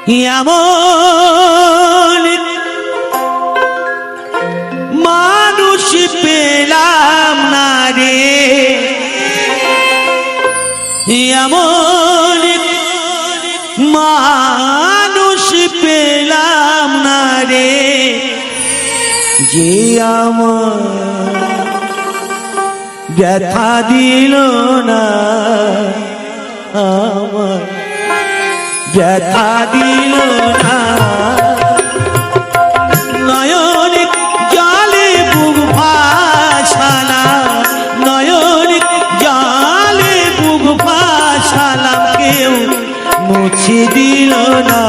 এমন মানুষ পেলাম না রে, এমন মানুষ পেলাম না রে, যে আমার ব্যথা দিল না, আমার ব্যথা দিল না। নয়ন জলে বুক ভাসালা, নয়ন জলে বুক ভাসালা, কেউ মুছে দিল না,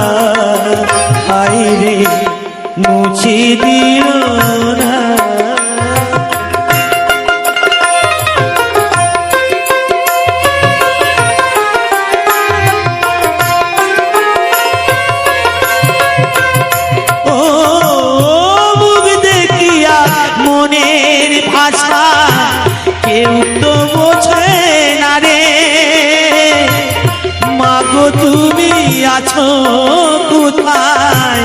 হায় রে মুছে দিল না। মনের ভাষা কেউ তো বোঝে না রে, মাগো তুমি আছো কোথায়,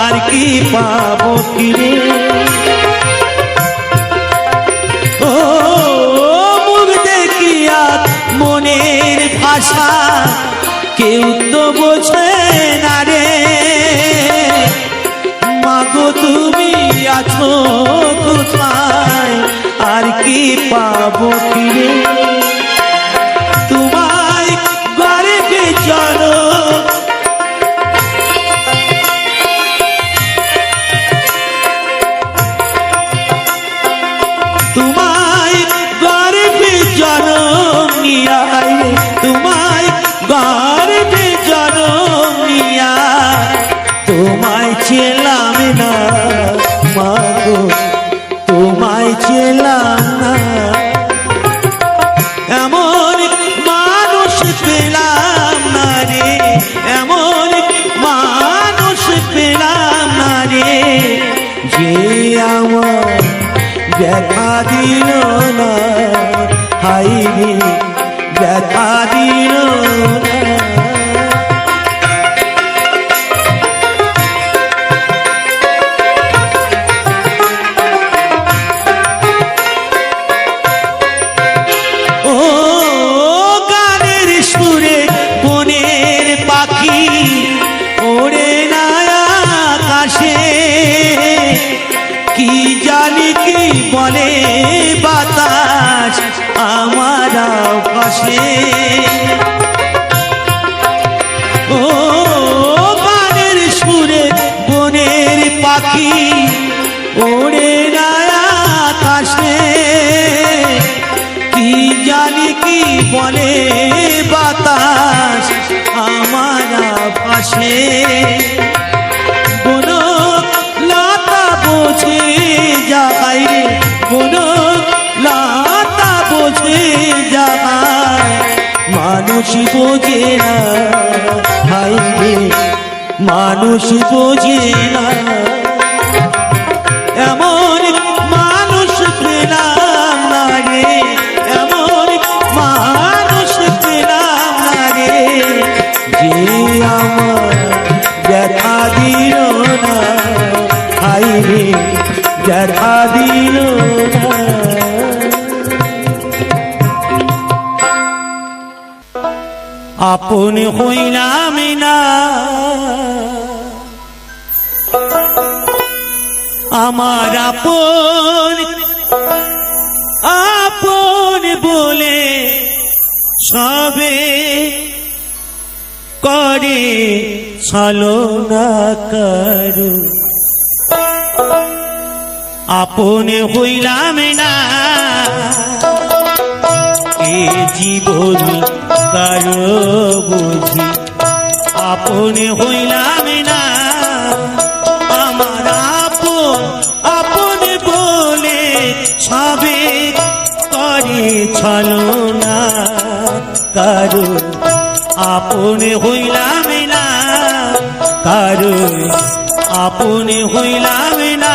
আর কি পাবো ফিরে। ও মুখ দেখিয়া মনের ভাষা কেউ তো বোঝে না রে, মাগো তুমি আছো কোথায়, আর কি পাবো ফিরে। তোমায় ঘরে চলো, তোমায় ঘরে জনম নিয়া, তোমায় ঘরে জনম নিয়া, তোমায় চেলাম না মাগো, তোমায় চেলাম না। এমন মানুষ পেলাম না রে, এমন মানুষ পেলাম না রে, যে আমার ব্যথা দিল না, হায় রে ব্যথা দিল না। কি জানি কি বলে বাতাস আমার পাশে, ও গানের সুরে বনের পাখি ওড়ে না আকাশে, কি জানি কি বলে বাতাস আমার পাশে। বোঝে যায় কোনো লাতা বোঝে যায়, মানুষ বোঝে না, হায় রে মানুষ বোঝে না। এমন মানুষ পেলাম না রে, এমন মানুষ পেলাম না রে, যে আমার ব্যথা দিল না, হায় রে ব্যথা দিল না। আপন হইলাম না, আমার আপন আপন বলে সবে করে ছলনা করো। আপন হইলাম না, এ জীবন কারো বুঝি, আপন হইলাম না, আমার আপন আপন বলে সবে করে ছলনা করো। আপন হইলাম না কারো, আপন হইলাম না।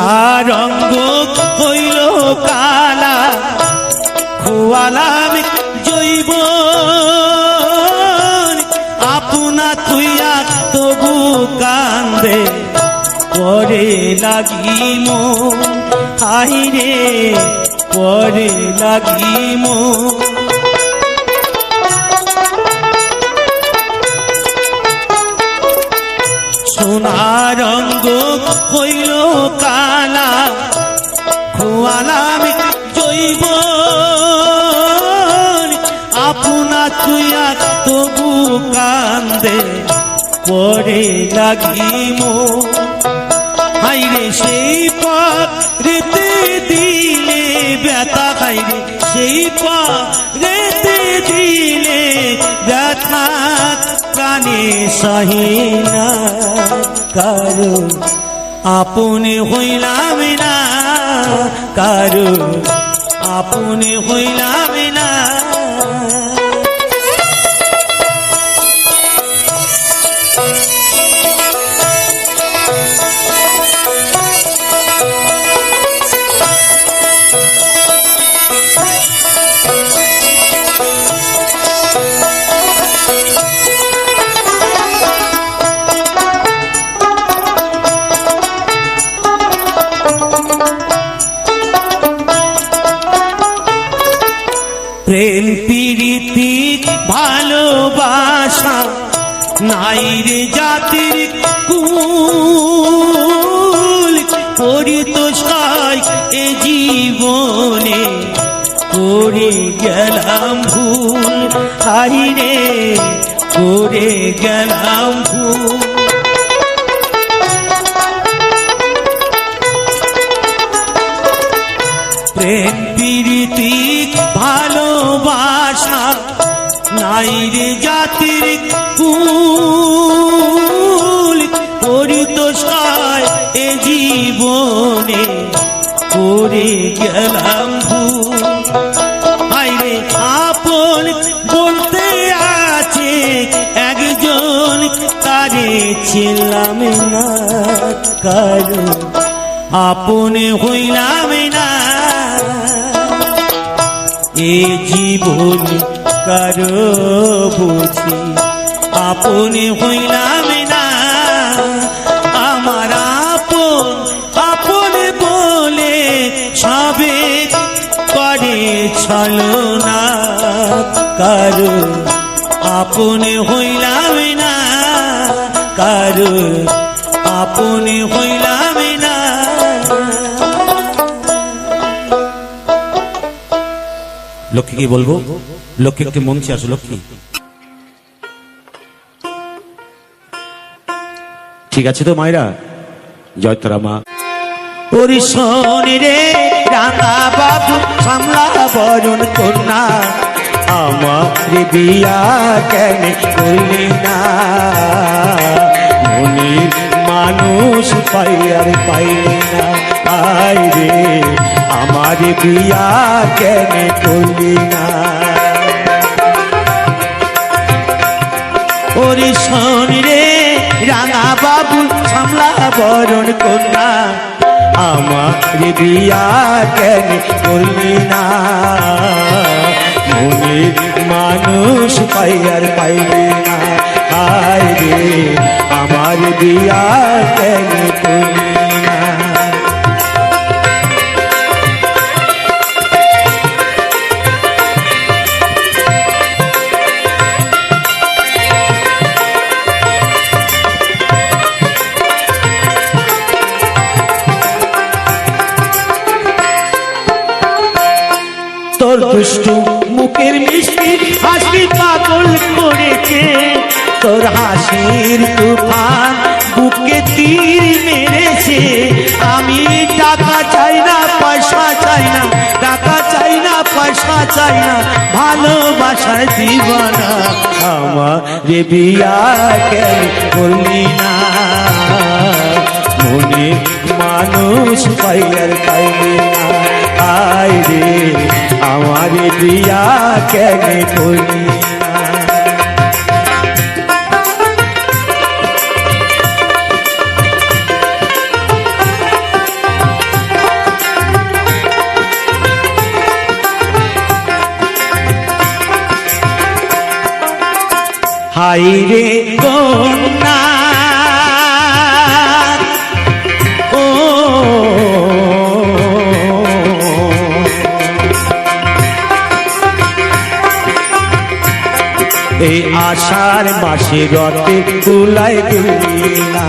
সোনার রঙ্গ হইল কালা খোয়ালাম জৈব আপনা তুইয়া তবু কান্দে পরে লাগিম আইরে পরে লাগিম সোনার রঙ্গ হইল কালা খোয়ালাম জৈব আপনা তুইয়া তবু কান্দে পরে লাগিম হাইরে সেই পথ রেতে দিলে ব্যথা হাইরে সেই পথ রেতে দিলে ব্যথা প্রাণে সহিনা কারো আপনে হইলাম না কারো আপনে হইলাম না প্রেম প্রীতি ভালোবাসা নাই রে জাতির কুল পরিতোষায় এ জীবনে করে গেলাম ভুল হাইরে করে গেলাম ভুল প্রেম প্রীতি ভালোবাসা নাই রে জাতির কুল পরিতোষায় এ জীবনে করে গেলাম ভুল আইরে আপন বলতে আছে একজন তারে ছিলাম না কারো আপনে হইলাম না এ জীবন কারো বুঝি আপনে হইলাম না আমার আপন আপন বলে সবে করে ছলনা কারো আপনে হইলাম না কারো আপনে হইলাম না লক্ষ্মী কি বলবো লক্ষ্মী একটি মঞ্চে আসো লক্ষ্মী ঠিক আছে তো মায়েরা জয় তারা মা ওরে শোন রে রাঙা বাবু সামলা বরণ কন্যা আমার বিয়া কেন করলি না মনির মানুষ পাইয়ার পাইলি না আই রে আমার বিয়া কেন করলি না ওরে শোন রে রাঙা বাবু সামলা বরণ কন্যা আমার বিয়া কেন করলি না মনির মানুষ পাইয়ার পাইলি না আয় রে আমার বিয়া কেন করলি না তোর দুষ্টু মুখের মিষ্টি হাসি পাগল করেছে তোর হাসির তুফান বুকে তীর মেরেছে আমি টাকা চাই না পয়সা চাই না টাকা চাই না পয়সা চাই না ভালোবাসার দিবানা আমার বিয়া কেন করলি না মনে মানুষ পাইয়ার পাইলি না আয় রে আমার বিয়া কেন করলি না আইরে কন্যা ও এই আষাঢ় মাসে রথে তুলায় দুলিনা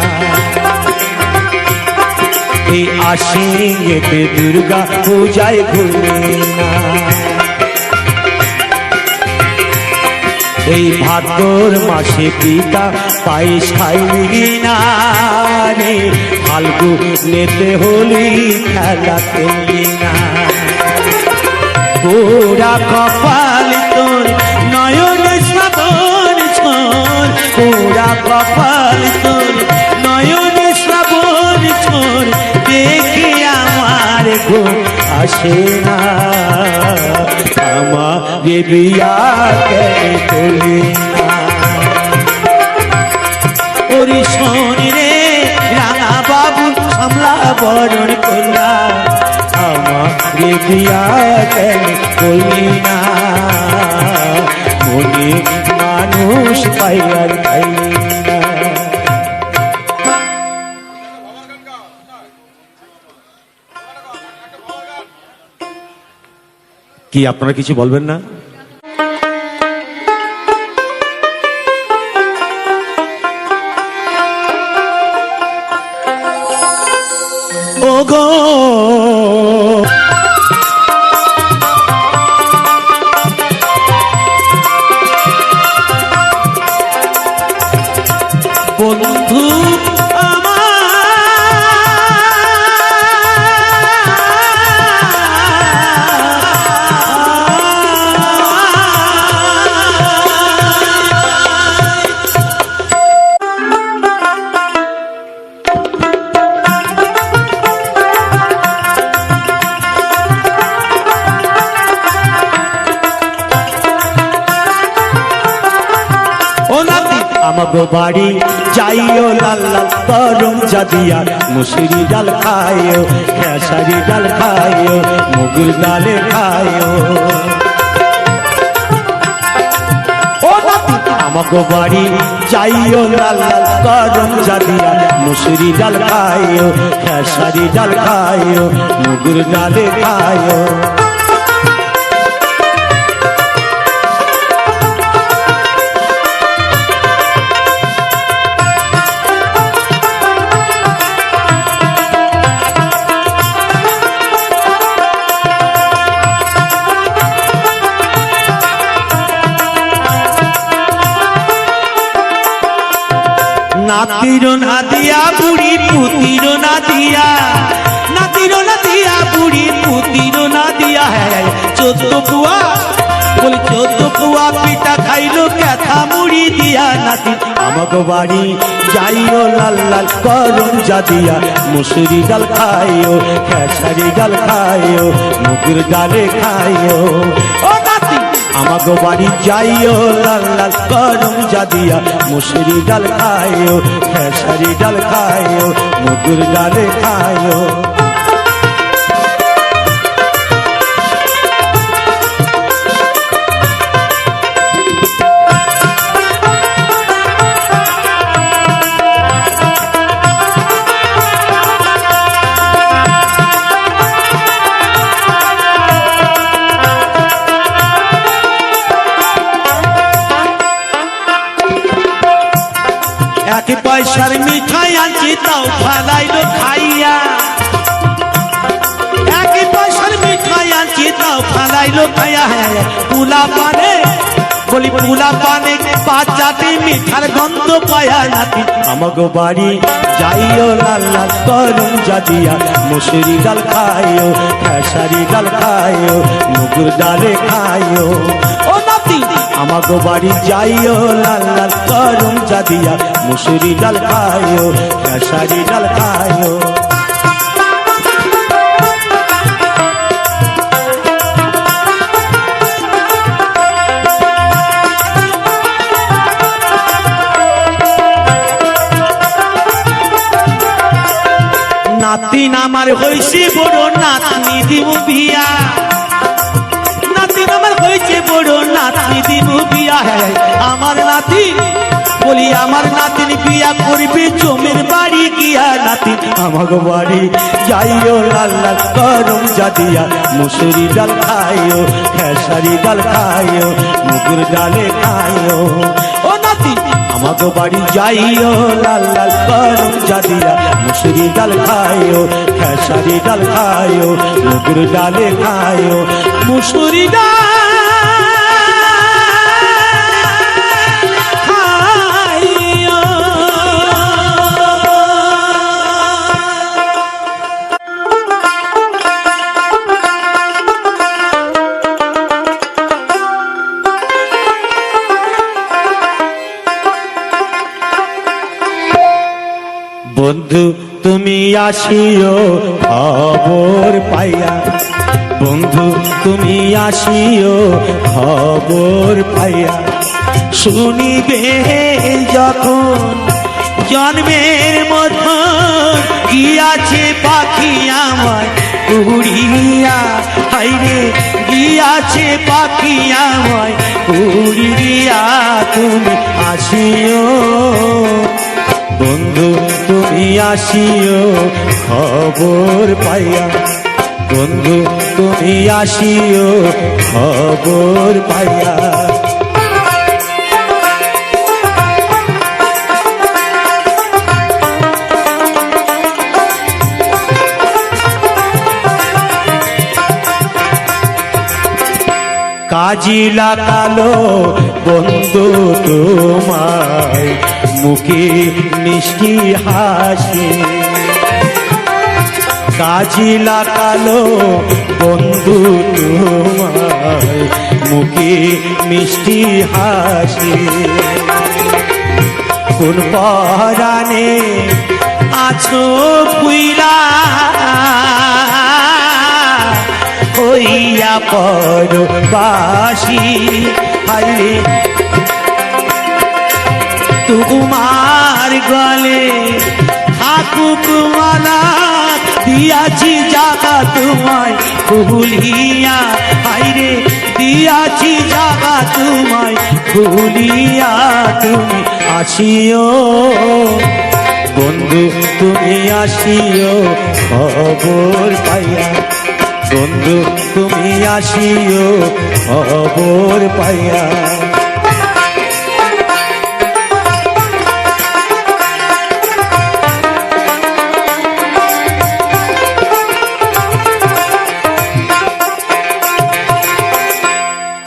এই আশ্বিনেতে দুর্গা পূজায় ঘুরিনা এই ভাদ্র মাসে পিতা পায়েস খাইলি না রে ফাল্গুনেতে হোলি খেলা খেলি না পুরা কপাল তোর নয়ন শ্রাবণ ছোর পুরা কপাল তোর নয়ন শ্রাবণ ছোর দেখে আমার ঘুম আসে না আমার বিয়া করি না ওরে শোন রে রাঙা বাবু সামলা বরণ কন্যা আমার বিয়া করি না মনে মানুষ পাইয়ার খাইলি না কি আপনারা কিছু বলবেন না ওগো বন্ধু আমাগো বাড়ি যাইও লাল লাল গরম জাদিয়া মুসুরি ডাল খাইও খেসারি ডাল খাইও মুগুর ডালে খাইও আমাগো বাড়ি যাইও লাল লাল গরম জাদিয়া মুসুরি ডাল খাইও খেসারি ডাল খাইও মুগুর ডালে খাইও নাতিরো না দিয়া বুড়ি পুতিরো না দিয়া নাতিরো না দিয়া বুড়ি পুতিরো না দিয়া হ্যাঁ 14 পুয়া বলি 14 পুয়া পিঠা খাইলো ক্যাথা মুড়ি দিয়া নাতি আমাগো বাড়ি যাইও লাল লাল গরম জাদিয়া মুসুরি ডাল খাইও খেসারি ডাল খাইও মুগুর ডালে খাইও ও নাতি আমাগো বাড়ি যাইও লাল লাল গরম জাদিয়া মুসুরি ডাল খাইও খেসারি ডাল খাইও মুগুর ডালে খাইও এক পয়সার মিঠাই আনছি তাও ফালাইলো খাইয়া এক পয়সার মিঠাই আনছি তাও ফালাইলো খাইয়া পুলা পানে বলি পুলা পানে বাচ্চাটি মিঠার গন্ধ পায়া নাতি আমাগো বাড়ি যাইও লাল লাল গরম জাদিয়া মুসুরি ডাল খাইও খেসারি ডাল খাইও মুগুর ডালে খাইও ও নাতি আমাগো বাড়ি যাইও লাল লাল গরম জাদিয়া মুসুরি ডাল খাইও খেসারি ডাল খাইও নাতি নামার হইছি বড় নাতনি দিব বিয়া নাতি আমার হয়েছে বড়, নাতি দিব বিয়া। আমার নাতি বলি আমার নাতিন বিয়া করবে জমির বাড়ি গিয়া। নাতি আমাগো বাড়ি যাইও, লাল লাল গরম জাদিয়া মুসুরি ডাল খাইও, খেসারি ডাল খাইও, মুগুর ডালে খাইও। ও নাতি আমাগো বাড়ি যাইও, লাল লাল গরম জাদিয়া মুসুরি ডাল খাইও, খেসারি ডাল খাইও, মুগুর ডালে খাইও, মুসুরি ডাল। বন্ধু তুমি আসিও খবর পাইয়া, বন্ধু তুমি আসিও খবর পাইয়া। শুনিবে যখন জন্মের মতন গিয়াছে পাখি আমায় উড়িয়া। হাইরে গিয়াছে পাখি আমায় উড়িয়া, তুমি আসিও বন্ধু তুমি আসিও খবর পাইয়া। বন্ধু তুমি আসিও খবর পাইয়া। কাজী লাগালো বন্ধু তোমায় মুখে মিষ্টি হাসি। কাজী লাগালো বন্ধু তোমায় মুখে মিষ্টি হাসি। কোন পরাণে আছো পুইলা হইয়া পরবাসী। হাইরে তোমার গলে থাকুক মালা, দিয়াছি জাগা তোমায় ভুলিয়া। হাইরে দিয়াছি জাগা তোমায় ভুলিয়া, তুমি আসিও বন্ধু তুমি আসিও খবর পাইয়া। বন্ধু তুমি আসিও খবর পাইয়া।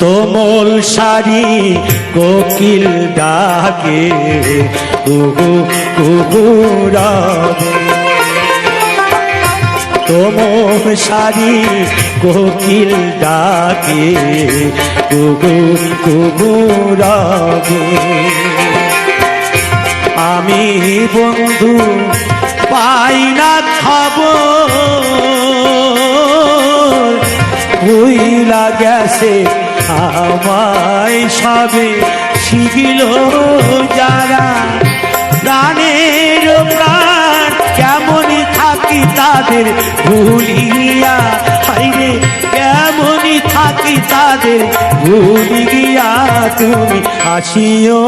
তোমল শাড়ি কোকিল ডাকে কুহু কুহু রাগে। তোমল শাড়ি কোকিল ডাকে কুহু কুহু রাগে। আমি বন্ধু পাই না খবর, ভুইলা গেছে আমায় সবে শিখিল যারা। প্রাণের প্রাণ কেমনই থাকি তাদের ভুলিয়া। হাইরে কেমনই থাকি তাদের ভুলিয়া, তুমি আসিও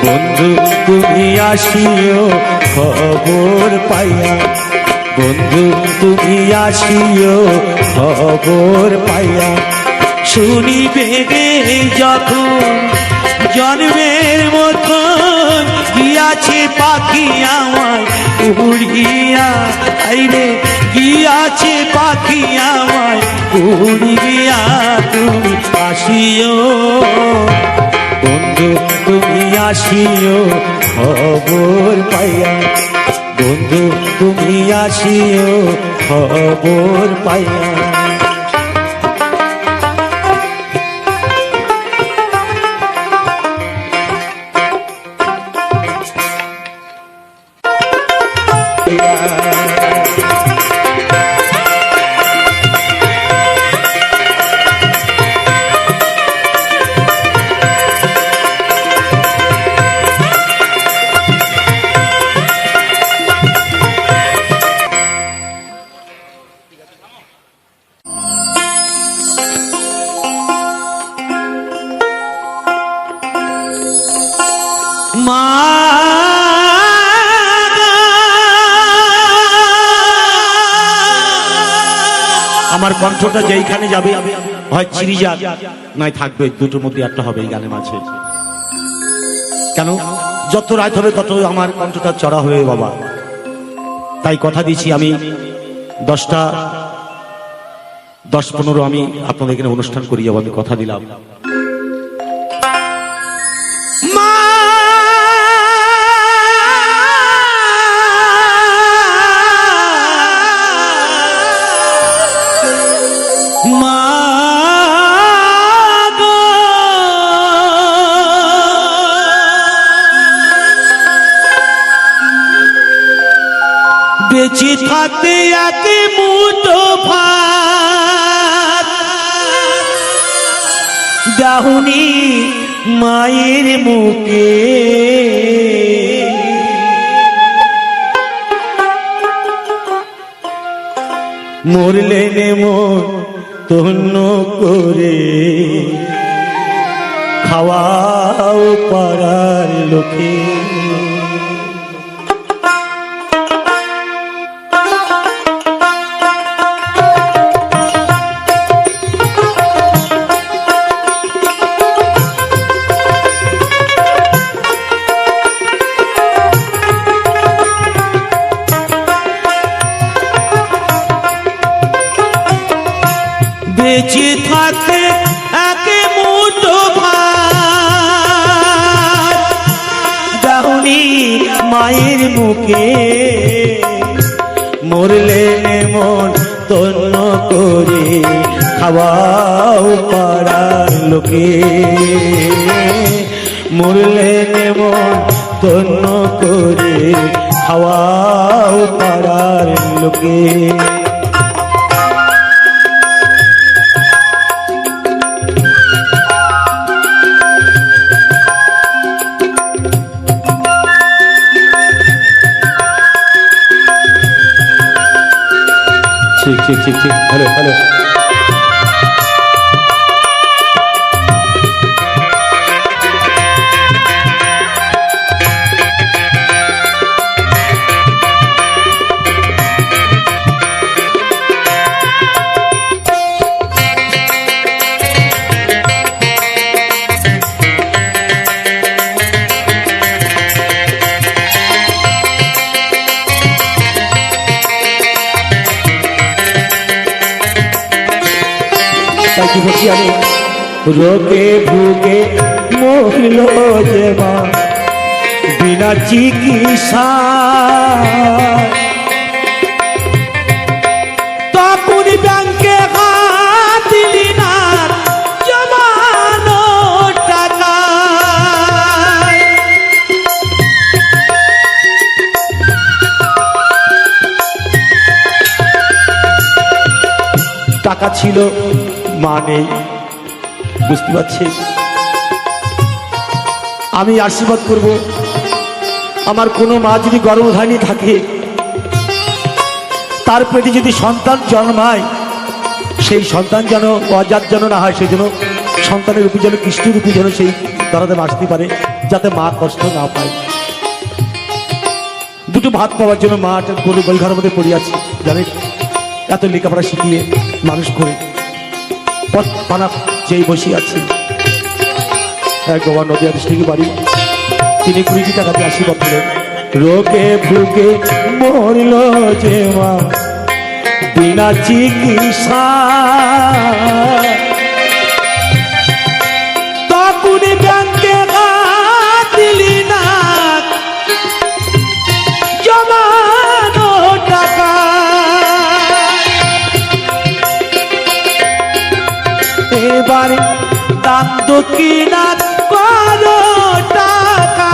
বন্ধু তুমি আসিও খবর পাইয়া। বন্ধু তুমি আসিও খবর পাইয়া। শুনিবে যখন জন্মের মতন গিয়াছে পাখি আমায় উড়িয়া। আইরে গিয়াছে পাখি আমায় উড়িয়া, তুমি আসিও বন্ধু তুমি আসিও খবর পাইয়া। বন্ধু তুমি আসিও খবর পাইয়া। আমার কণ্ঠটা যেইখানে যাবে হয় চিরি যাক নয় থাকবে, দুটোর মধ্যে একটা হবে এই গানের মাঝে। কেন যত রাত হবে তত আমার কণ্ঠটা চড়া হবে বাবা। তাই কথা দিয়েছি আমি 10-15 আমি আপনাদের এখানে অনুষ্ঠান করি যাবো, আমি কথা দিলাম। বেঁচে থাকতে একে মুঠো ভাত দাহুনি মায়ের মুখে, মরলে মন তন্ন করে খাওয়াও পাড়ার লোকে। বেঁচে থাকতে একে মুঠো ভাত দাহুনি মায়ের মুখে, মরলে মন তন্ন করে খাওয়াও পাড়ার লোকে, মরলে মন তন্ন করে খাওয়াও পাড়ার লোকে। ঠিক হ্যালো হ্যালো। আমি রোগে ভুগে মহিল যে মা বিনা চিকিৎসা, তখন ব্যাংকে হাত দিলি না জমানো টাকা, টাকা ছিল মা নেই, বুঝতে পারছি। আমি আশীর্বাদ করব আমার কোনো মা যদি গর্ভধারিণী থাকে, তার পেটে যদি সন্তান জন্মায়, সেই সন্তান যেন অজাত যেন না হয়, সেই জন্য সন্তানের রূপী যেন কৃষ্ণরূপী যেন সেই দাঁড়াতে আসতে পারে, যাতে মা কষ্ট না পায়। দুটো ভাত পাওয়ার জন্য মা গরু গোলঘরের মধ্যে পড়ে আছে, জানে এত লেখাপড়া শিখিয়ে মানুষ করে পথ পানা যেই বসে আছে। এক বাবা নদিয়া ডিস্ট্রিক্টের বাড়ি, তিনি 20 টাকা দিয়ে আশীর্বাদ দিলেন। রোগে ভুগে মরল যে মা বিনা চিকিৎসা, তখন ব্যাংকে দিলি না জমানো টাকা, এবারে দান দক্ষিণা করো টাকা,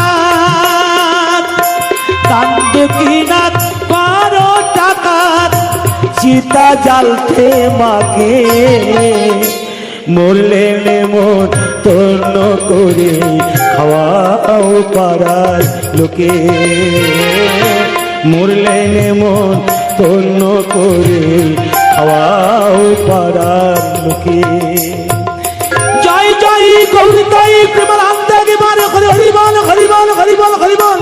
দান দক্ষিণা করো টাকা, চিতা জ্বালতে মাকে, মরলে মন তন্ন করে খাওয়াও পাড়ার লোকে, মরলে মন তন্ন করে খাওয়াও পাড়ার লোকে। জয় জয় গৌরী তাই প্রেমানন্দ বিমান হরি হরি বল হরি বল হরি বল হরি বল।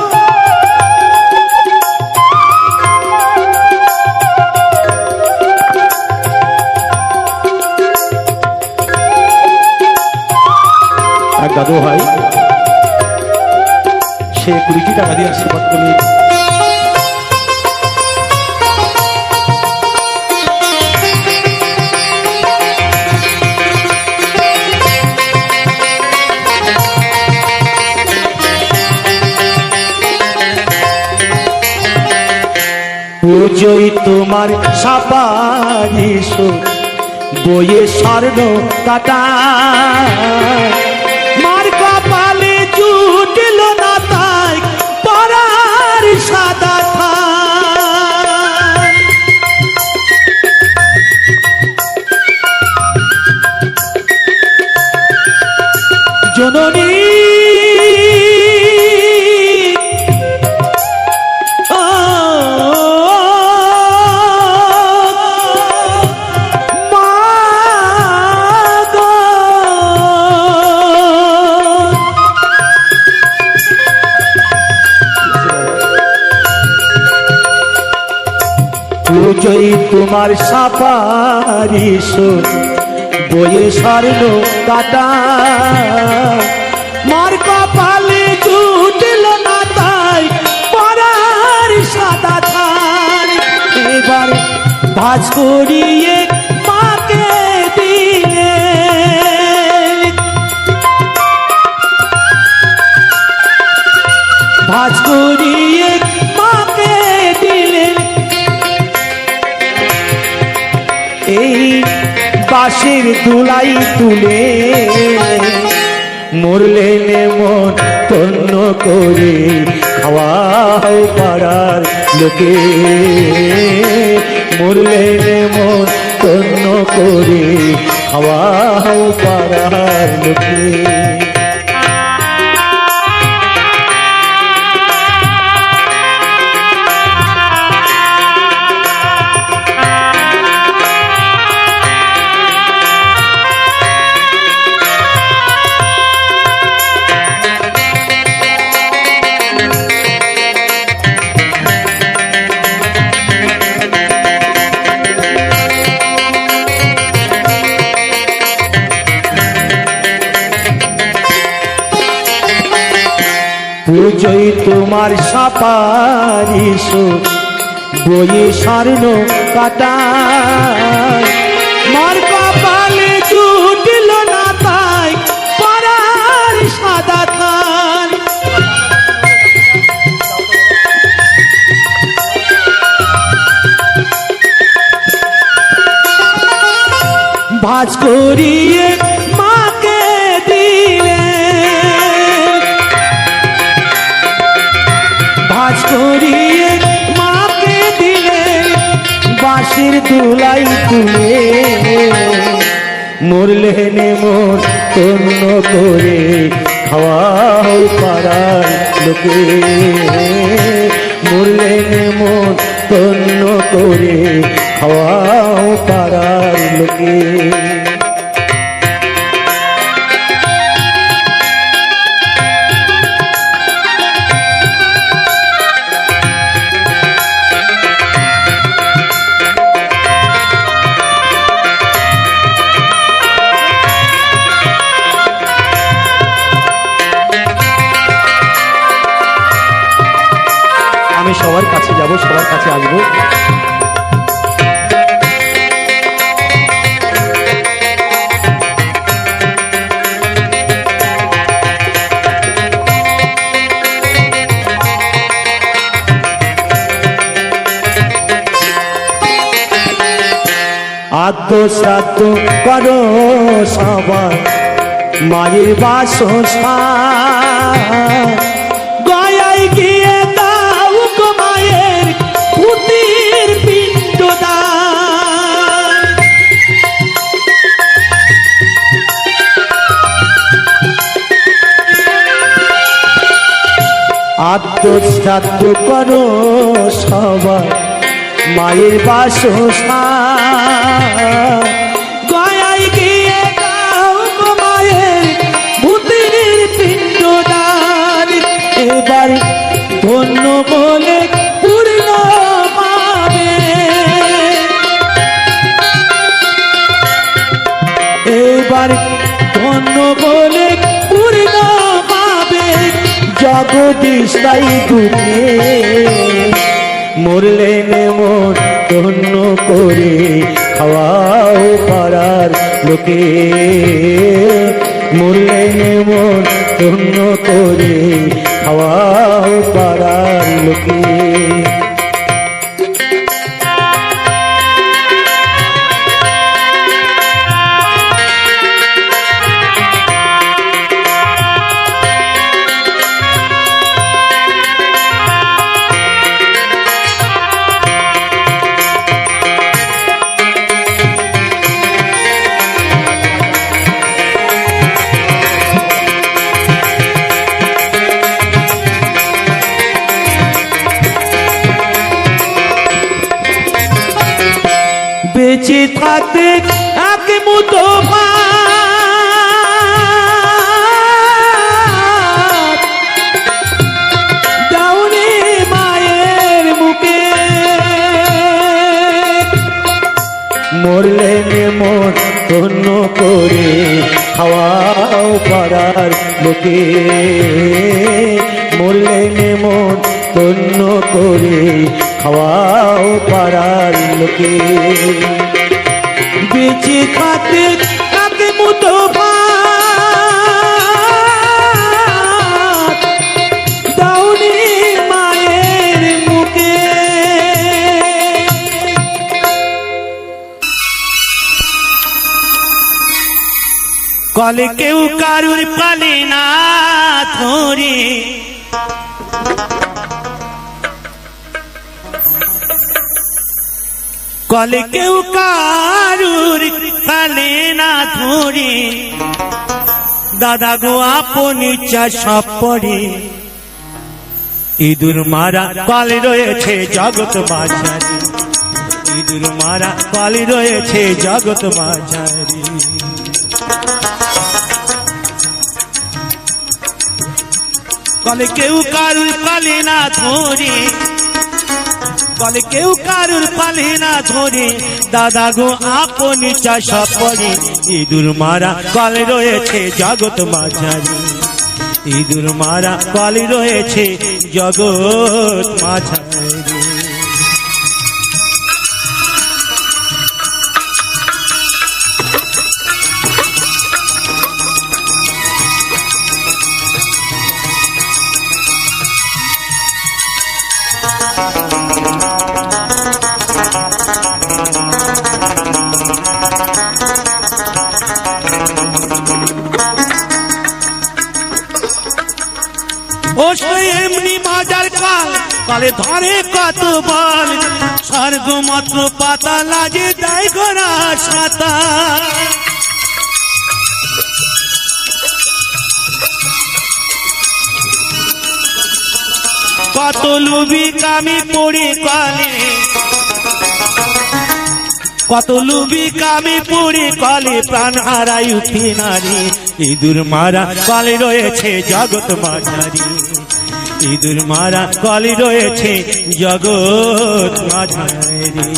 দাদু ভাই সে 20টি টাকা দিয়ে আশীর্বাদ করলে পুজোই তোমার সাপারিস বইয়ে স্বর্ণ কাটা মার কপালে জুটল না তাই পরার সাদা থান জননী পুজোই তোমার সাপারিস বইয়ে স্বর্ণ কাটা মার কপালে জুটল না তাই পরার সাদা থান এবার ভাজ করিয়ে মাকে দিলে ভাজ করিয়ে মাকে দিলেন এই বাঁশের দুলাই তুলে মরলেন মন তন্ন করে খাওয়াও পাড়ার লোকে মরলেন মন তন্ন করে খাওয়াও পাড়ার লোকে পুজোই তোমার সাপারিস বইয়ে স্বর্ণ কাটা মার কপালে জুটল না তাই পরার সাদা থান ভাজ করিয়ে মাকে দিলে ভাজ করিয়ে মাকে দিলে বাঁশের দুলাই তুলে মরলেন মন তন্ন করে খাওয়াও পাড়ার লোকে মরলেন মন তন্ন করে খাওয়াও পাড়ার লোকে আমি সবার কাছে যাব সবার কাছে আসবো আদ্য শ্রাদ্ধ করো সবাই মায়ের বাসস্থান গয়ায় গিয়ে দাও গো মায়ের পুতির পিণ্ডদান আদ্য শ্রাদ্ধ করো সবাই মায়ের বাসস্থান গয়ায় গিয়ে দাও গো মায়ের ভূতির পিণ্ডদান এবার ধন্য বলে পূর্ণ পাবে এবার ধন্য বলে পূর্ণ জগদীশ তাই দুঃখে মরলেন মন ধন্য করে খাওয়াও পাড়ার লোকে মরলেন মন ধন্য করে খাওয়াও পাড়ার লোকে বেঁচে থাকতে এক মুঠো ভাত দাওনি মায়ের মুখে মরলেন মন ধন্য করে খাওয়াও পাড়ার লোকে মরলেন মন ধন্য করে খাওয়াও পাড়ার লোকে বেঁচে থাকতে তাকে মুঠো ভাত দাওনি মায়ের মুখে কলে কেউ কারুর পালে না ধরে কলে কেউ কারুর পালে না ধরে দাদা গো আপন ইচ্ছা সব পড়ে ইঁদুর মারা কলে রয়েছে জগৎ বাজারে ইঁদুর মারা কলে রয়েছে জগৎ বাজারে কলে কেউ কারুর পালে না ধরে কলে কেউ কারুর পালে না ধরে দাদা গো আপন ইচ্ছা সব পড়ে ইঁদুর মারা কলে রয়েছে জগৎ মাঝারি ইঁদুর মারা কলে রয়েছে জগৎ মাঝারি এমনি মাজার কাল কালে ধরে কত বল স্বর্গ মাত্র পাতা লাগে দেয় গোরা সাতা কত লুবি কামি পড়ে কলে কত লুবি কামি পড়ে কলে প্রাণ হারাই উঠে নারী ইঁদুর মারা কলে রয়েছে জগৎ মাঝারি ইঁদুর মারা কলে রয়েছে জগৎ মাঝারি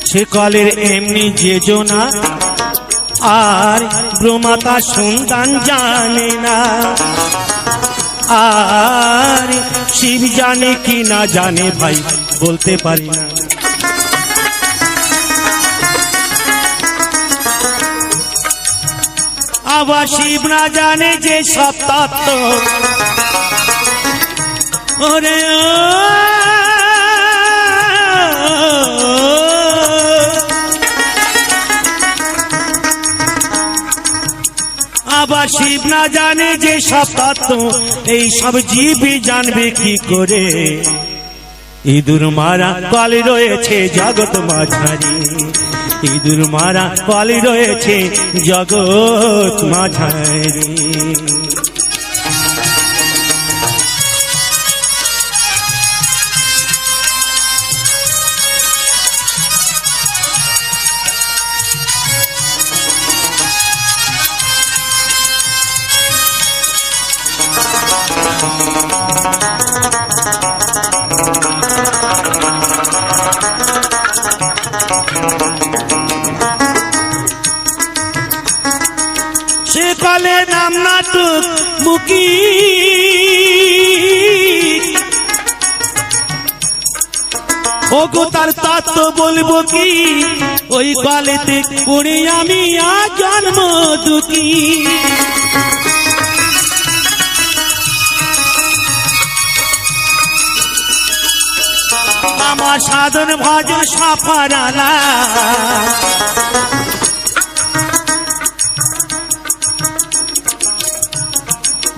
সে কলের এমনি যে জোনা আর ব্রহ্মাতা সন্তান জানে না আর শিব জানে কি না জানে ভাই বলতে পারি না আবার শিব না জানে যে সব তত্ত্ব ওরে আবার শিব না জানে যে সব তত্ত্ব এই সব জীবই জানবে কি করে ইঁদুর মারা কলে রয়েছে জগৎ মাঝারি ইঁদুর মারা কলে রয়েছে জগৎ মাঝারি বলে নাম নাটক মুকি ওগো তার তত্ত্ব বলবো কি ওই কলেতে পড়ে আমি আজ জন্ম দুঃখী আমার সাধন ভজন সাফারালা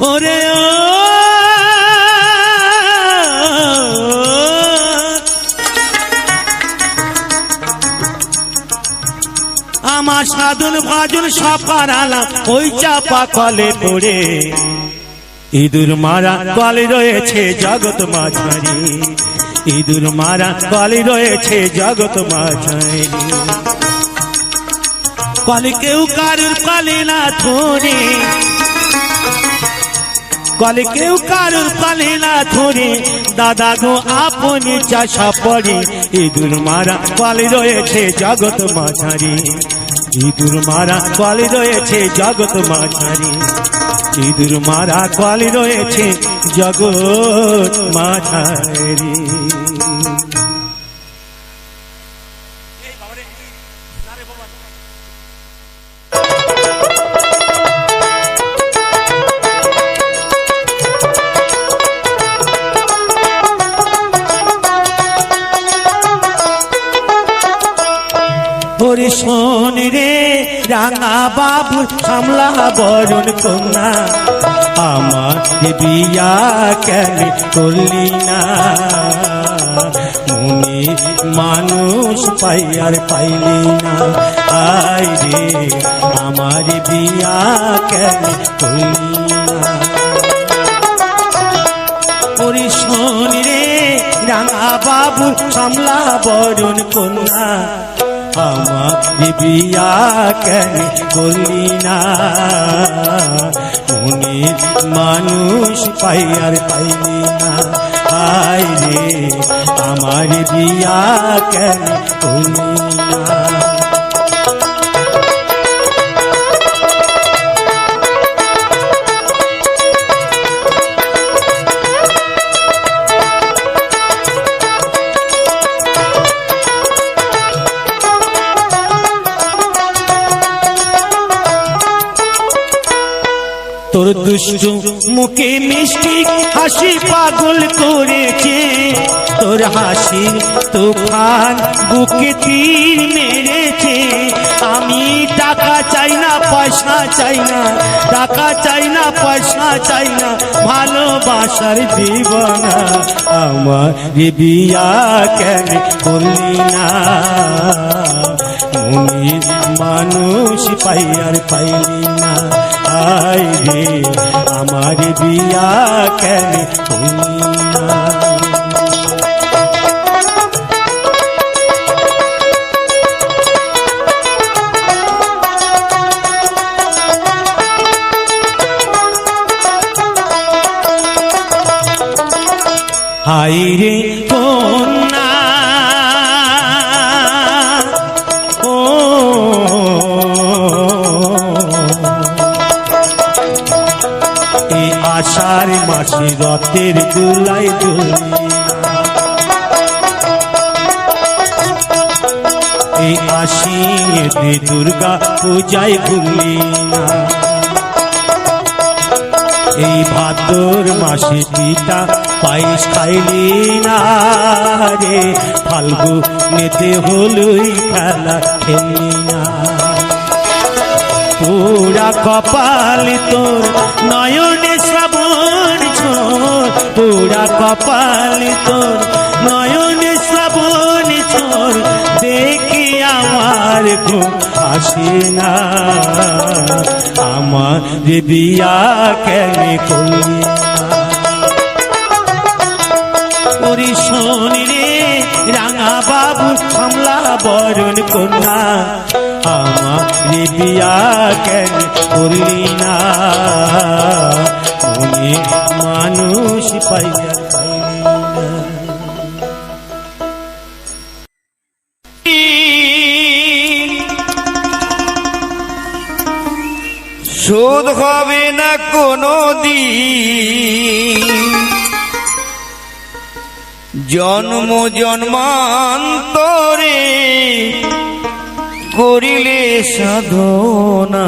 ওরে ও আমার সাধন ভজন সাফারালা ওই চাপা কলে পড়ে ইঁদুর মারা কলে রয়েছে জগৎ মাঝারি ইঁদুর মারা কলে রয়েছে জগৎ মাঝারি কলে কেউ কারুর কলে না ধরে কলে কেউ কারুর কলে না ধরে দাদা গো আপনি চাষা পড়ে ইঁদুর মারা কলে রয়েছে জগৎ মাঝারি ইঁদুর মারা কলে রয়েছে জগৎ মাঝারি ইঁদুর মারা কলে রয়েছে জগৎ মাঝারি শোন রে রাঙা বাবু সামলা বরণ কন্যা আমার বিয়া কেন করলি না মনে মানুষ পাইয়ার পাইলি না আয় রে আমার বিয়া কেন করলি না ওরে শোন রে রাঙা বাবু সামলা বরণ কন্যা আমার বিয়া কেন করলি না মনে মানুষ পাইয়ার পাইলি না আয় রে আমার বিয়া কেন করলি না তোর দুষ্টু মুখে মিষ্টি হাসি পাগল করেছে তোর হাসি তুফান বুকে তীর মেরেছে আমি টাকা চাই না পয়সা চাই না টাকা চাই না পয়সা চাই না ভালোবাসার দিবানা আমার বিয়া কেন করলি না মনের মানুষ পাইয়ার পাইলি না আয় রে আমার বিয়া কেন করলি না হাই রে কন্যা ও এই আষাঢ় মাসে রথের দোলায় দোলি এই আশ্বিনেতে দুর্গা পূজায় ভুলি না এই ভাদ্র মাসে পিতা পায়েস খাইলি না রে ফাল্গুনেতে হলুই খেলা খেলি না পুরা কপাল তোর নয়নে শ্রাবণ ছোর পুরা কপাল তোর নয়নে শ্রাবণ ছোর দেখি আমার ঘুম আসে না আমার বিয়া কেন করলি না ওরে শোন রে রাঙা বাবু সামলা বরণ কন্যা আমার বিয়া কেন করলি না মনে মানুষ পাইয়া পাইলি না শোধ হবে না কোনো দিন, জন্ম জন্মান্তরে করিলে সাধনা।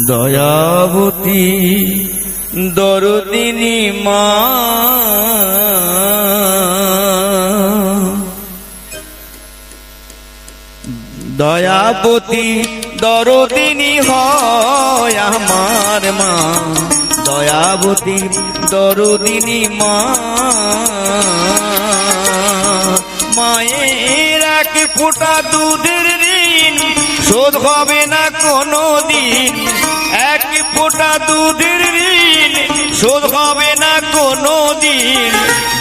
দয়াবতী দরদিনী মা, দয়াবতী দরদিনী হয় আমার মা, দয়াবতী দরদিনী মা। মায়ের এক ফোঁটা দুধের ঋণ শোধ হবে না কোনো দিন, এক ফোঁটা দুধের ঋণ শোধ হবে না কোনো দিন,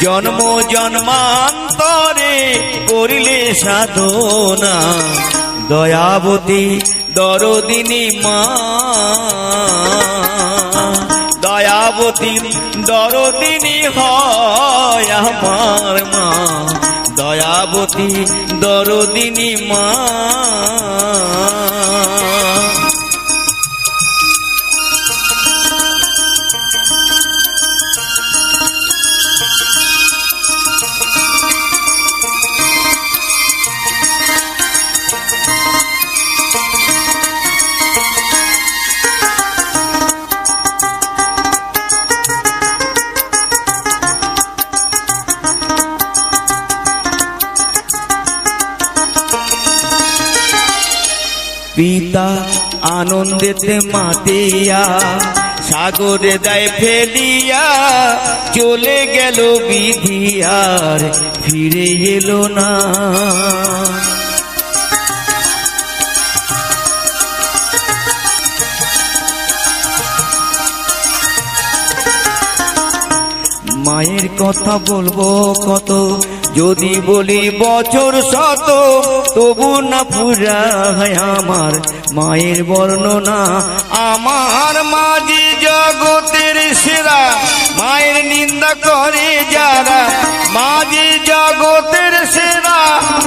জন্ম জন্মান্তরে করিলে সাধনা। দয়াবতী দরদিনী মা, দয়াবতী দরদিনী হয় আমার মা, দয়াবতী দরদিনী মা। পিতা আনন্দেতে মাতিয়া সাগরে দেয় ফেলিয়া, চলে গেল বিধি আর ফিরে এলো না। মায়ের কথা বলবো কত, যদি বলি বছর শত, তবু না পুরা হয় আমার মায়ের বর্ণনা। আমার মাঝি জগতের সেরা, মায়ের নিন্দা করে যারা, মাঝি জগতের সেরা,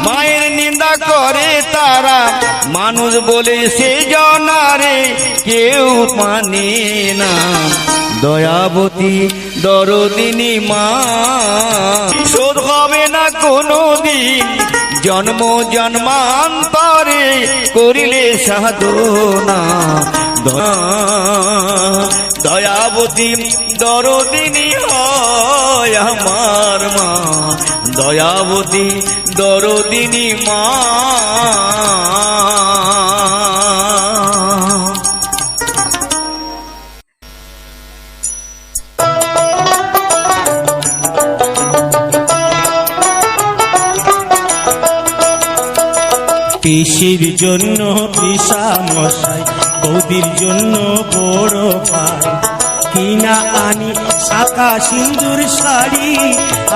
মায়ের নিন্দা করে তারা। মানুষ বলে সে জনারে কেউ মানে না। দয়াবতী দরদিনী মা, শোধ হবে না কোনো দিন, জন্ম জন্মান্তরে করিলে সাধনা। দয়াবতী দরদিনী হয় আমার মা, দয়াবতী দরদিনী মা। পিসির জন্য পিসা মশাই, বৌদির জন্য বড় ভাই, কিনা আনি শাখা সিন্দুর শাড়ি,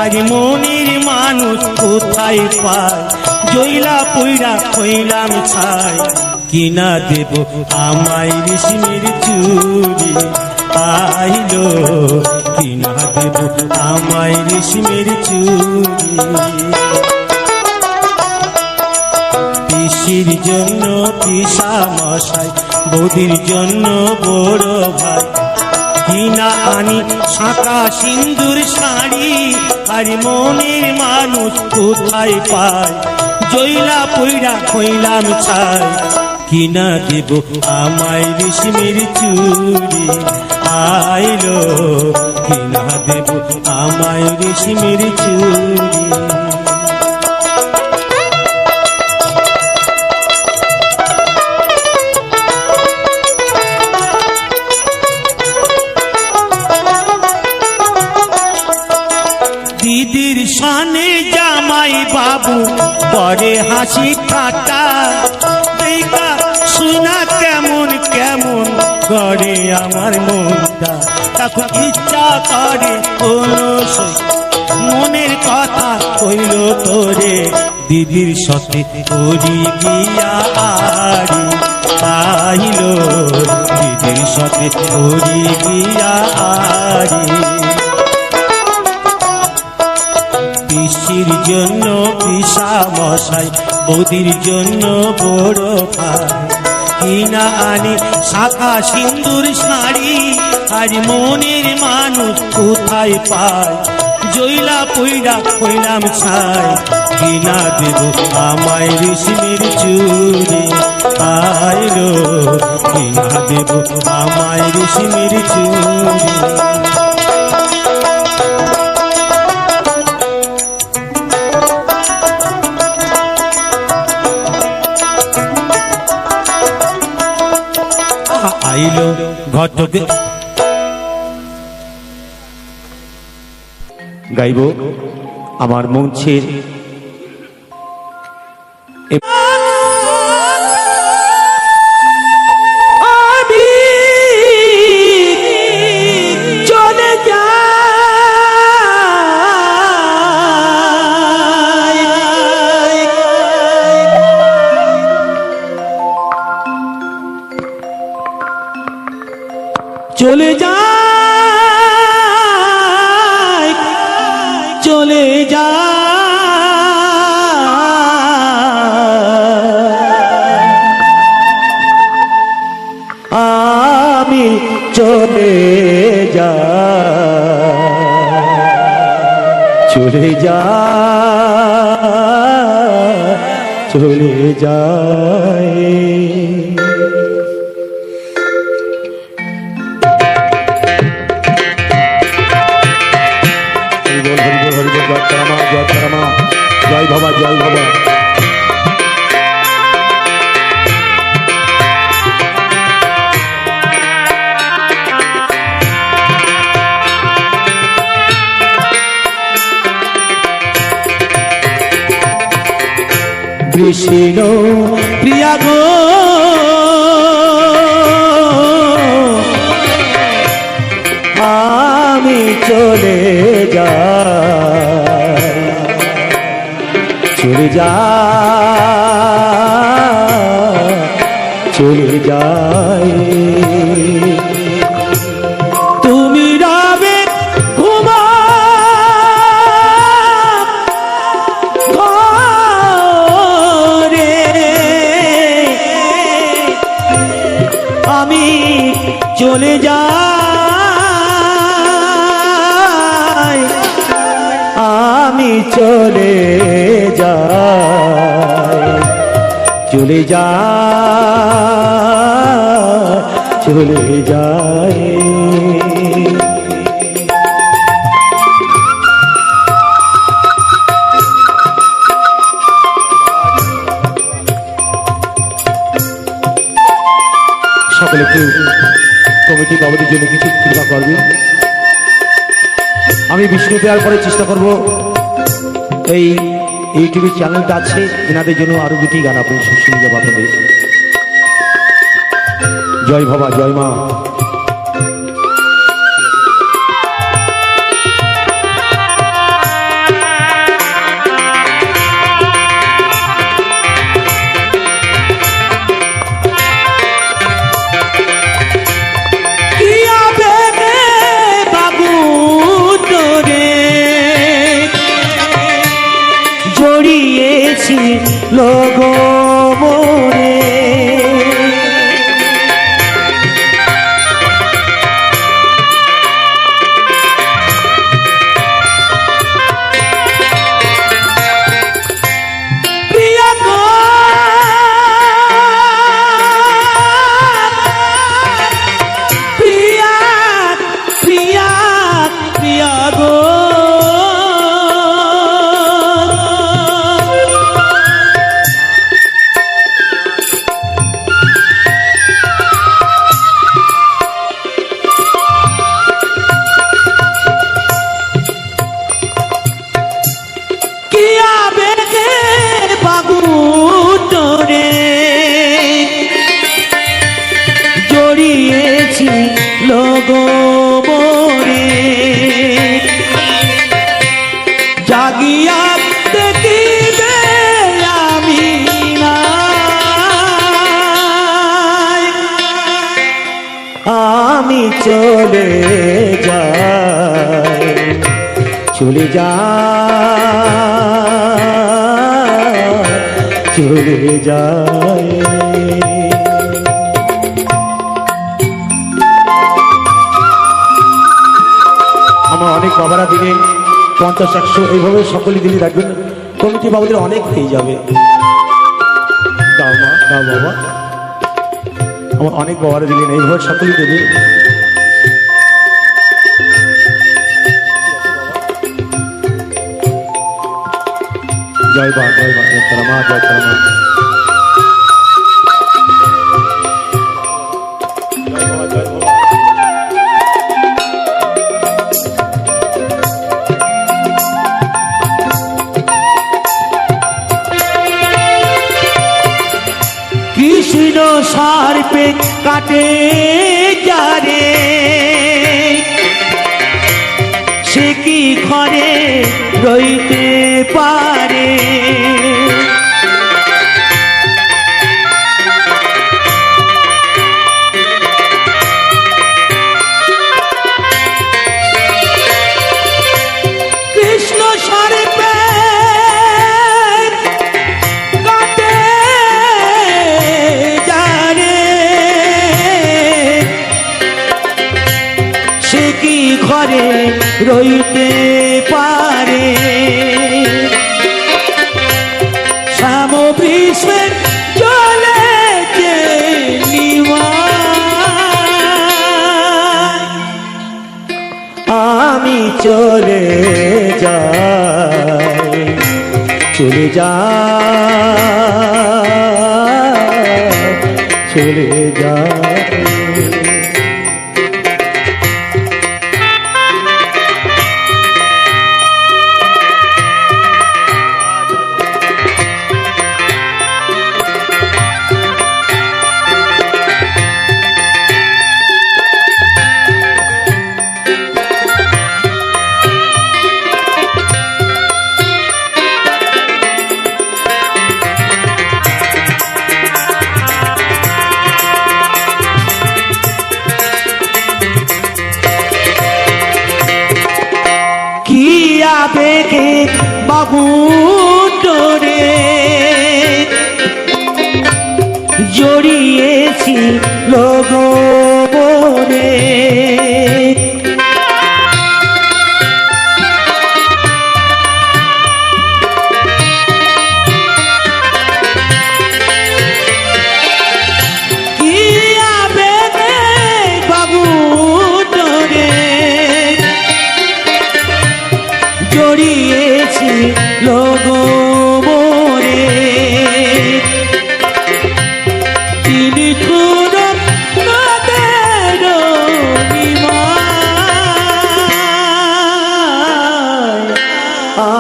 আর মনের মানুষ কোথায় পায়, জইলা পইরা হইলাম ছাই। কিনা দেব আমায় রেশমের চুড়ি, আইলো কিনা দেব আমায় রেশমের চুড়ি। পিসির জন্য পিসা মশাই, বৌদির জন্য বড় ভাই, কিনা আনি শাঁখা সিন্দুর শাড়ি, আর মনের মানুষ কোথায় পায়, জইলা পইরা হইলাম ছাই। কিনা দেব আমায় রেশমের চুড়ি, আইলো কিনা দেব আমায় রেশমের চুড়ি। দিদির সানে জামাই বাবু করে হাসি ঠাট্টা, দেখা শুনা কেমন কেমন করে আমার মনটা। তখন ইচ্ছা করে কোনো মনের কথা কইল তোরে, দিদির সাথে করি গিয়া আরি, আইলো দিদির সাথে করি গিয়া আরি। পিসির জন্য পিসা মশাই, বৌদির জন্য বড় ভাই, কিনা আনি শাখা সিন্দুর শাড়ি, আজ মনের মানুষ কোথায় পায়, জইলা পইরা হইলাম ছাই, কিনা দেব আমায় রেশমের চুড়ি, আইলো কিনা দেব আমায় রেশমের চুড়ি। আইলো ঘটক গাইব আমার মঞ্চের আমি চলে যাই, চলে যাই, চলে যাই, আমি চলে যাই, চলে যাই, চলে যাই। জয় বাবা, জয় বাবা। কৃষ্ণ প্রিয়া গো, আমি চলে যাই, চলে যাই, চলে যাই। তুমি রবে ঘুমা ঘরে, আমি চলে যাই, আমি চলে যাই, চলে যাই, চলে যাই। সকলে কেউ কমিটি বাবুদের জন্য কিছু কৃপা করবে। আমি বিষ্ণু দেওয়ার পরে চেষ্টা করব এই ইউটিউবে চ্যানেলটা আছে এনাদের জন্য আরো দুটি গান আপনি শুনতে পাবেন। জয় বাবা, জয় মা। লগো মোরে প্রিয়া গো, প্রিয়া প্রিয়া প্রিয়া গো, জড়িয়েছি লগো মোরে, জাগিয়া দেখিবে আমি নাই, আমি চলে যাই, চলে যাই, চলে যাই। বাবারা দিলেন 50-100 এইভাবে সকলে দিলে রাখবেন, কমিটি বাবুদের অনেক হয়ে যাবে। দাও মা, দাও বাবা, আমার অনেক বাবারা দিলেন, এইভাবে সকলেই দেবে। জয় মা, জয় মা, জয় তারা মা, জয় তারা মা। কৃষ্ণ সার্পে কাটে যারে, সে কি ঘরে রইতে পারে? কৃষ্ণ সার্পে কাটে যারে, সে কি ঘরে রইতে পারে? শ্যাম ভীষ্মের চলেছে নিমাই, আমি চলে যাই, চলে যাই, চলে যাই। আবেগে বাবু তোরে জড়িয়েছি লগবরে, কি আবেগে বাবু তোরে জড়িয়েছি লগবরে, তিনি খুদ নদের নিমাই,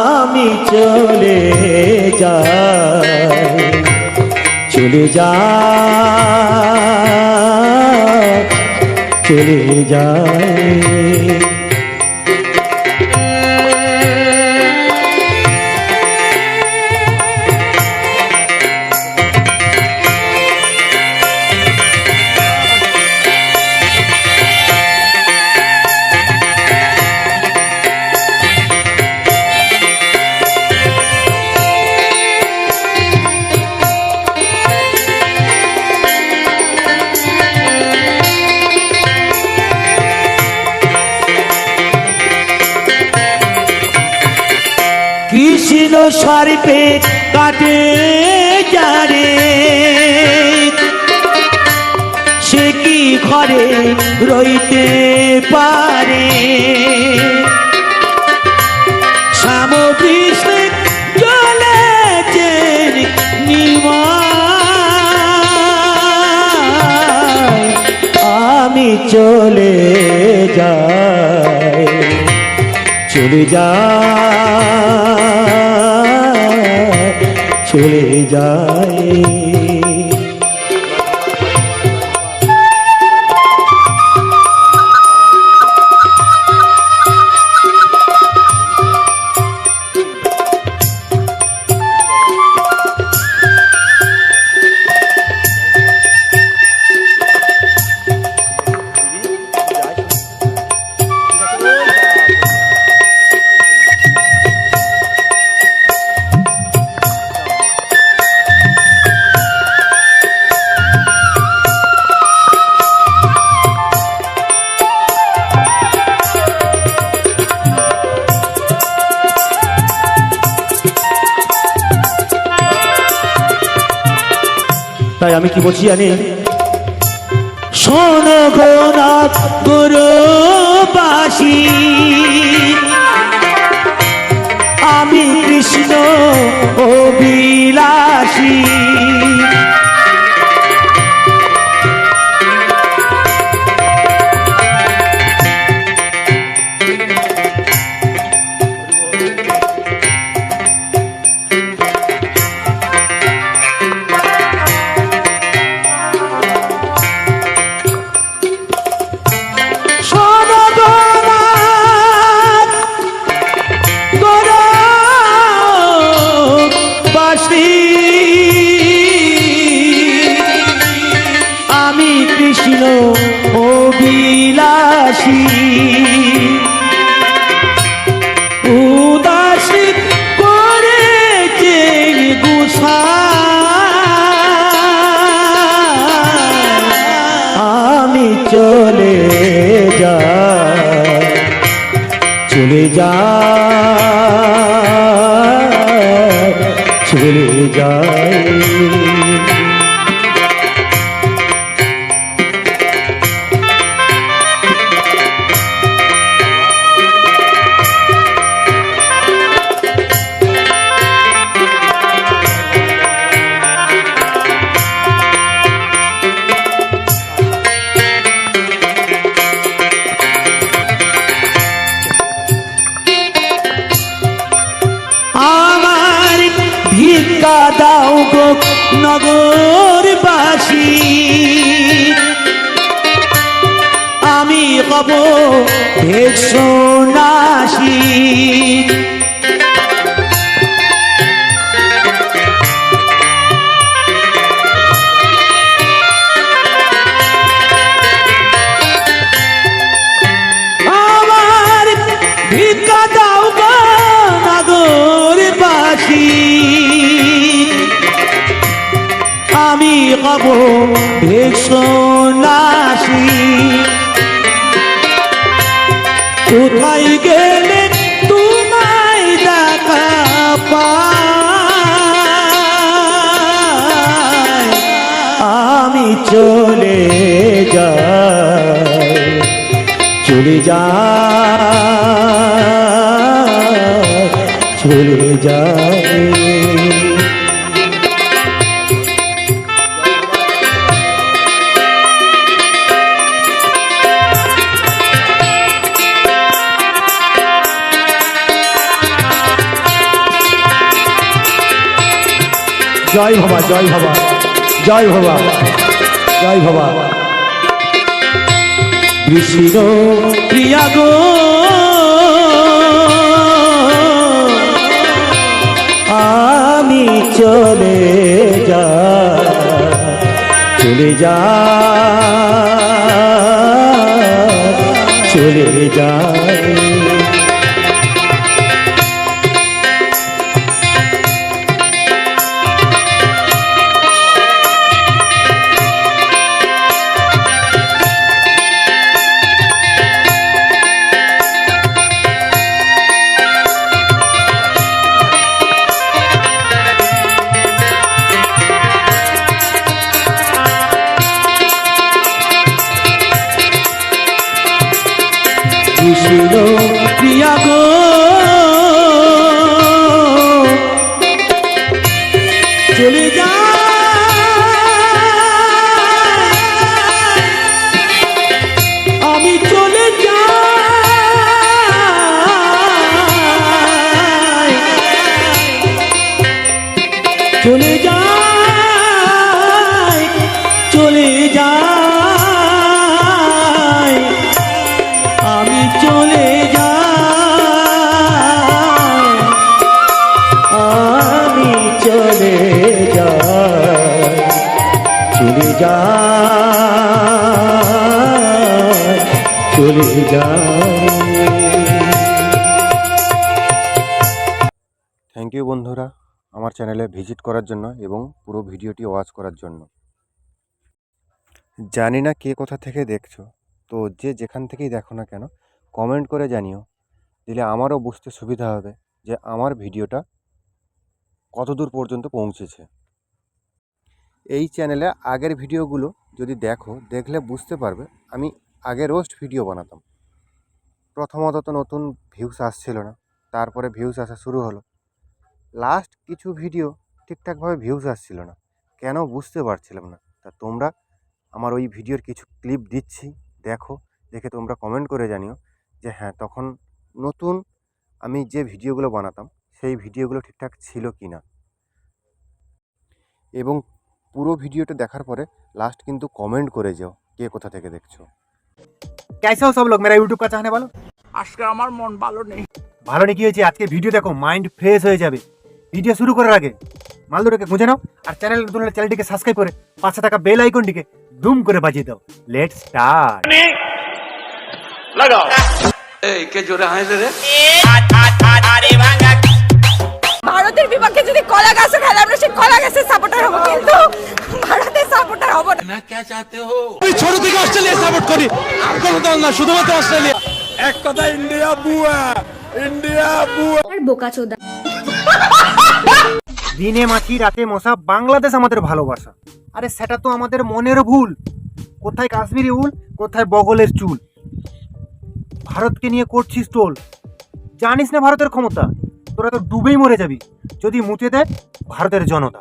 আমি চলে যাই, চলে যাই, চলে যাই। কৃষ্ণ সার্পে কাটে যারে, সে কি ঘরে রইতে পারে? শ্যাম ভীষ্মে চলেছেন নিমাই, আমি চলে যাই, চলে যাই, চলে যাই। তাই আমি কি বলছি জানি, শোনো গো নাথ গুরুবাসী, আমি কৃষ্ণ অবিলাসী। আমি কৃষ্ণ অবিলাসী, উদাসী করেছে গোসাই, আমি চলে যাই, চলে যাই, চলে যাই। আমার ভিক্ষা দাও গো নগরবাসী, আমি হব ভেষনাসী। আমার ভিক্ষা দাও গো নগরবাসী, আমি হব ভেষনাসী। কোথায় গেলে তোমায় দেখা পাই, আমি চলে যাই, চলে যাই, চলে যাই। জয় বাবা, জয় বাবা, জয় বাবা, জয় বাবা। কৃষ্ণ প্রিয়া গো আমি চলে যাই, চলে যাই, চলে যাই। কৃষ্ণ প্রিয়া গো চলে যাই, আমি চলে যাই, চলে যাই, চলে যাই, আমি চলে যাই, আমি চলে যাই, চলে যাই, চলে যাই। থ্যাংক ইউ বন্ধুরা আমার চ্যানেলে ভিজিট করার জন্য এবং পুরো ভিডিওটি ওয়াচ করার জন্য। জানি না কে কোথা থেকে দেখছো, তো যে যেখান থেকেই দেখো না কেন কমেন্ট করে জানিও, দিলে আমারও বুঝতে সুবিধা হবে যে আমার ভিডিওটা কতদূর পর্যন্ত পৌঁছেছে। এই চ্যানেলে আগের ভিডিওগুলো যদি দেখলে বুঝতে পারবে আমি আগে রোস্ট ভিডিও বানাতাম। প্রথমত তো নতুন ভিউস আসছিল না, তারপরে ভিউস আসা শুরু হলো। লাস্ট কিছু ভিডিও ঠিকঠাকভাবে ভিউস আসছিল না, কেন বুঝতে পারছিলাম না। তা তোমরা আমার ওই ভিডিওর কিছু ক্লিপ দিচ্ছি, দেখে তোমরা কমেন্ট করে জানিও যে হ্যাঁ তখন নতুন আমি যে ভিডিওগুলো বানাতাম সেই ভিডিওগুলো ঠিকঠাক ছিল কি না। এবং পুরো ভিডিওটা দেখার পরে লাস্ট কিন্তু কমেন্ট করে যাও কে কোথা থেকে দেখছো। कैसे हो सब लोग मेरा यूट्यूब का चाहने वालों। আজকে আমার মন ভালো নেই। ভালো নাকি হয়েছে আজকে ভিডিও দেখো, মাইন্ড ফ্রেশ হয়ে যাবে। ভিডিও শুরু করার আগে মাল দুটোকে গুঁজে নাও আর চ্যানেলটিকে সাবস্ক্রাইব করে পাশে থাকা বেল আইকনটিকে দুম করে বাজিয়ে দাও। Let's start. এই কে জোরে হাসে রে? ভারতের বিপক্ষে যদি কলা গাছে খেলে আমরা সেই কলা গাছের সাপোর্টার হবো, কিন্তু ভারতের সাপোর্টার হবো না। না কে চাতে হো? আমি ছোট থেকে অস্ট্রেলিয়া সাপোর্ট করি, আর কোনো দল না, শুধুমাত্র অস্ট্রেলিয়া। এক কথা ইন্ডিয়া বুয়া, ইন্ডিয়া বুয়া। আর বোকাচোদা। দিনে মাছি রাতে মশা, বাংলাদেশ আমাদের ভালোবাসা। আরে সেটা তো আমাদের মনের ভুল। কোথায় কাশ্মীরি উল, কোথায় বগলের চুল। ভারতকে নিয়ে করছিস টোল, জানিস না ভারতের ক্ষমতা? তোরা তো ডুবেই মরে যাবি যদি মুতে দেয় ভারতের জনতা।